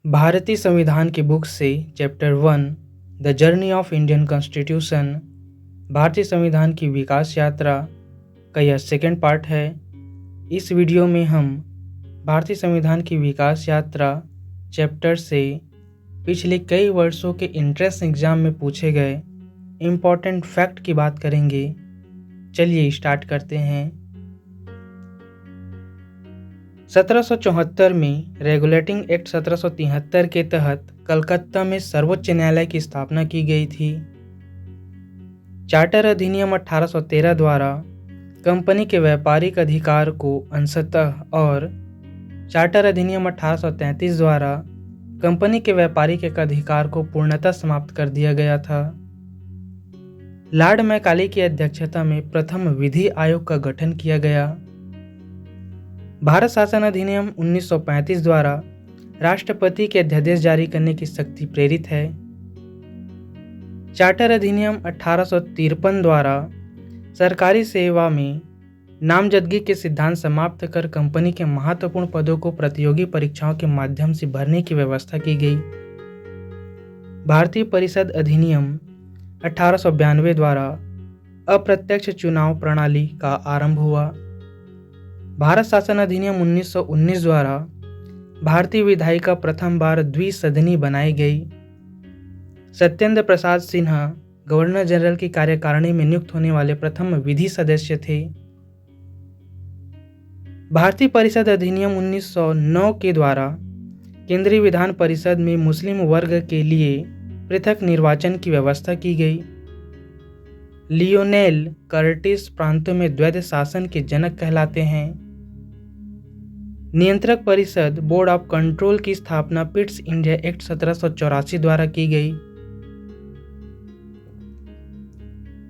भारतीय संविधान की बुक से chapter 1 the journey of Indian constitution भारतीय संविधान की विकास यात्रा का यह सेकंड पार्ट है। इस वीडियो में हम भारतीय संविधान की विकास यात्रा चैप्टर से पिछले कई वर्षों के एंट्रेंस एग्जाम में पूछे गए इम्पॉर्टेंट फैक्ट की बात करेंगे। चलिए स्टार्ट करते हैं। 1774 में रेगुलेटिंग एक्ट 1773 के तहत कलकत्ता में सर्वोच्च न्यायालय की स्थापना की गई थी। चार्टर अधिनियम 1813 द्वारा कंपनी के व्यापारिक अधिकार को अंशतः और चार्टर अधिनियम 1833 द्वारा कंपनी के व्यापारिक अधिकार को पूर्णतः समाप्त कर दिया गया था। लॉर्ड मैकाले की अध्यक्षता में प्रथम विधि आयोग का गठन किया गया। भारत शासन अधिनियम 1935 द्वारा राष्ट्रपति के अध्यादेश जारी करने की शक्ति प्रेरित है। चार्टर अधिनियम 1853 द्वारा सरकारी सेवा में नामजदगी के सिद्धांत समाप्त कर कंपनी के महत्वपूर्ण पदों को प्रतियोगी परीक्षाओं के माध्यम से भरने की व्यवस्था की गई। भारतीय परिषद अधिनियम 1892 द्वारा अप्रत्यक्ष चुनाव प्रणाली का आरंभ हुआ। भारत शासन अधिनियम 1919 द्वारा भारतीय विधायिका प्रथम बार द्विसदनी बनाई गई। सत्येंद्र प्रसाद सिन्हा गवर्नर जनरल की कार्यकारिणी में नियुक्त होने वाले प्रथम विधि सदस्य थे। भारतीय परिषद अधिनियम 1909 के द्वारा केंद्रीय विधान परिषद में मुस्लिम वर्ग के लिए पृथक निर्वाचन की व्यवस्था की गई। लियोनेल कर्टिस प्रांतों में द्वैध शासन के जनक कहलाते हैं। नियंत्रक परिषद बोर्ड ऑफ कंट्रोल की स्थापना पिट्स इंडिया एक्ट 1784 द्वारा की गई।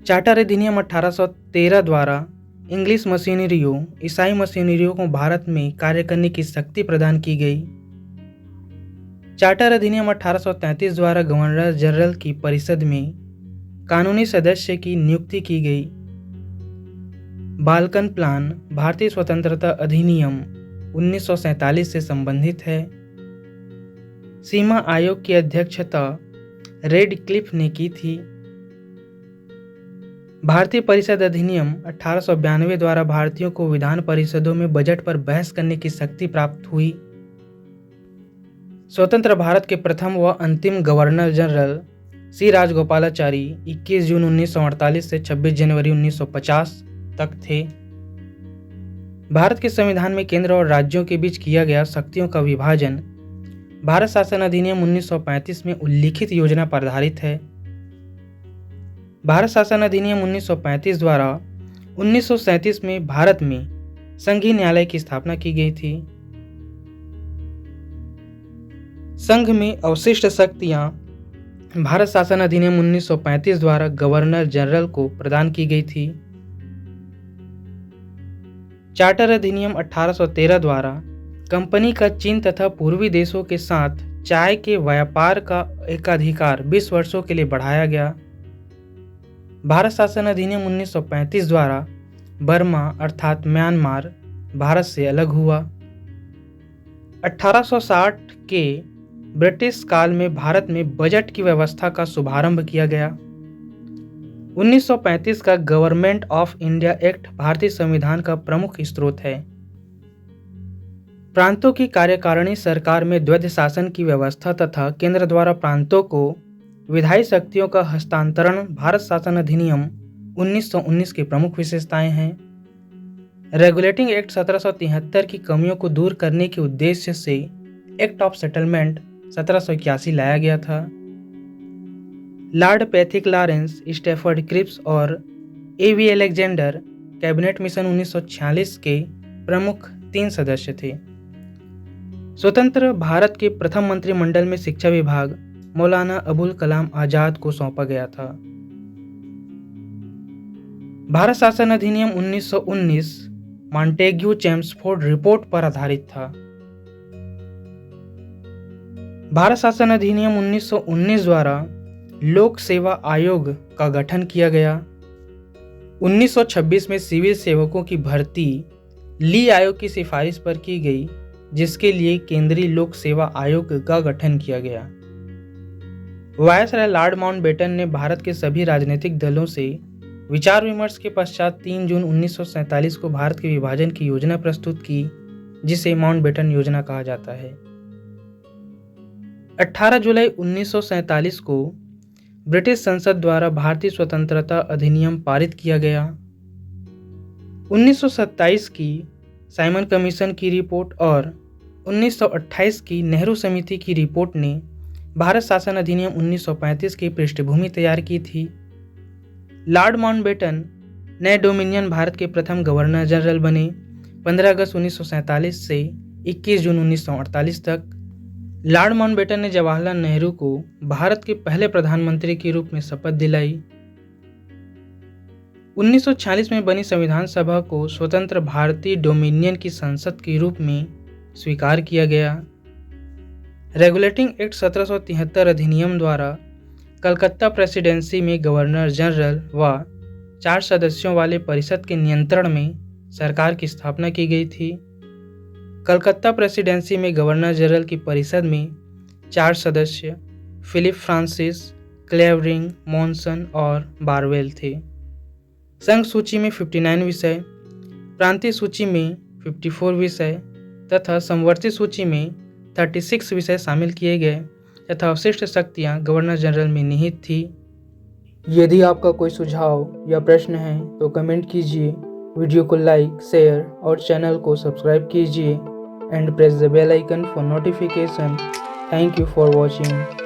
चार्टर अधिनियम 1813 द्वारा इंग्लिश मशीनरियों ईसाई मशीनरियों को भारत में कार्य करने की शक्ति प्रदान की गई। चार्टर अधिनियम 1833 द्वारा गवर्नर जनरल की परिषद में कानूनी सदस्य की नियुक्ति की गई। बाल्कन प्लान भारतीय स्वतंत्रता अधिनियम 1947 से संबंधित है। सीमा आयोग की अध्यक्षता रेडक्लिफ ने की थी। भारतीय परिषद अधिनियम 1892 द्वारा भारतीयों को विधान परिषदों में बजट पर बहस करने की शक्ति प्राप्त हुई। स्वतंत्र भारत के प्रथम व अंतिम गवर्नर जनरल सी राजगोपालाचारी 21 जून 1948 से 26 जनवरी 1950 तक थे। भारत के संविधान में केंद्र और राज्यों के बीच किया गया शक्तियों का विभाजन भारत शासन अधिनियम 1935 में उल्लिखित योजना पर आधारित है। भारत शासन अधिनियम 1935 द्वारा 1937 में भारत में संघीय न्यायालय की स्थापना की गई थी। संघ में अवशिष्ट शक्तियां भारत शासन अधिनियम 1935 द्वारा गवर्नर जनरल को प्रदान की गई थी। चार्टर अधिनियम 1813 द्वारा कंपनी का चीन तथा पूर्वी देशों के साथ चाय के व्यापार का एकाधिकार 20 वर्षों के लिए बढ़ाया गया। भारत शासन अधिनियम 1935 द्वारा बर्मा अर्थात म्यांमार भारत से अलग हुआ। 1860 के ब्रिटिश काल में भारत में बजट की व्यवस्था का शुभारंभ किया गया। 1935 का गवर्नमेंट ऑफ इंडिया एक्ट भारतीय संविधान का प्रमुख स्रोत है। प्रांतों की कार्यकारिणी सरकार में द्वैध शासन की व्यवस्था तथा केंद्र द्वारा प्रांतों को विधायी शक्तियों का हस्तांतरण भारत शासन अधिनियम 1919 की प्रमुख विशेषताएं हैं। रेगुलेटिंग एक्ट 1773 की कमियों को दूर करने के उद्देश्य से एक्ट ऑफ सेटलमेंट 1781 लाया गया था। Lord Pethick Lawrence, Stafford Cripps और एवी अलेक्जेंडर कैबिनेट मिशन 1946 के प्रमुख 3 सदस्य थे। स्वतंत्र भारत के प्रथम मंत्रिमंडल में शिक्षा विभाग मौलाना अबुल कलाम आजाद को सौंपा गया था। भारत शासन अधिनियम 1919 मॉन्टेग्यू चेम्सफोर्ड रिपोर्ट पर आधारित था। भारत शासन अधिनियम 1919 द्वारा लोक सेवा आयोग का गठन किया गया। 1926 में सिविल सेवकों की भर्ती ली आयोग की सिफारिश पर की गई जिसके लिए केंद्रीय लोक सेवा आयोग का गठन किया गया। वायसराय लॉर्ड माउंटबेटन ने भारत के सभी राजनीतिक दलों से विचार विमर्श के पश्चात 3 जून 1947 को भारत के विभाजन की योजना प्रस्तुत की, जिसे माउंटबेटन योजना कहा जाता है। 18 जुलाई 1947 को ब्रिटिश संसद द्वारा भारतीय स्वतंत्रता अधिनियम पारित किया गया। 1927 की साइमन कमीशन की रिपोर्ट और 1928 की नेहरू समिति की रिपोर्ट ने भारत शासन अधिनियम 1935 की पृष्ठभूमि तैयार की थी। लॉर्ड माउंटबेटन नए डोमिनियन भारत के प्रथम गवर्नर जनरल बने। 15 अगस्त 1947 से 21 जून 1948 तक लॉर्ड माउंटबेटन ने जवाहरलाल नेहरू को भारत के पहले प्रधानमंत्री के रूप में शपथ दिलाई। 1946 में बनी संविधान सभा को स्वतंत्र भारतीय डोमिनियन की संसद के रूप में स्वीकार किया गया। रेगुलेटिंग एक्ट 1773 अधिनियम द्वारा कलकत्ता प्रेसिडेंसी में गवर्नर जनरल व 4 सदस्यों वाले परिषद के नियंत्रण में सरकार की स्थापना की गई थी। कलकत्ता प्रेसिडेंसी में गवर्नर जनरल की परिषद में 4 सदस्य फिलिप फ्रांसिस, क्लेवरिंग, मॉनसन और बारवेल थे। संघ सूची में 59 विषय, प्रांतीय सूची में 54 विषय तथा समवर्ती सूची में 36 विषय शामिल किए गए तथा अवशिष्ट शक्तियां गवर्नर जनरल में निहित थी। यदि आपका कोई सुझाव या प्रश्न है तो कमेंट कीजिए, वीडियो को लाइक, शेयर और चैनल को सब्सक्राइब कीजिए and press the bell icon for notification. Thank you for watching.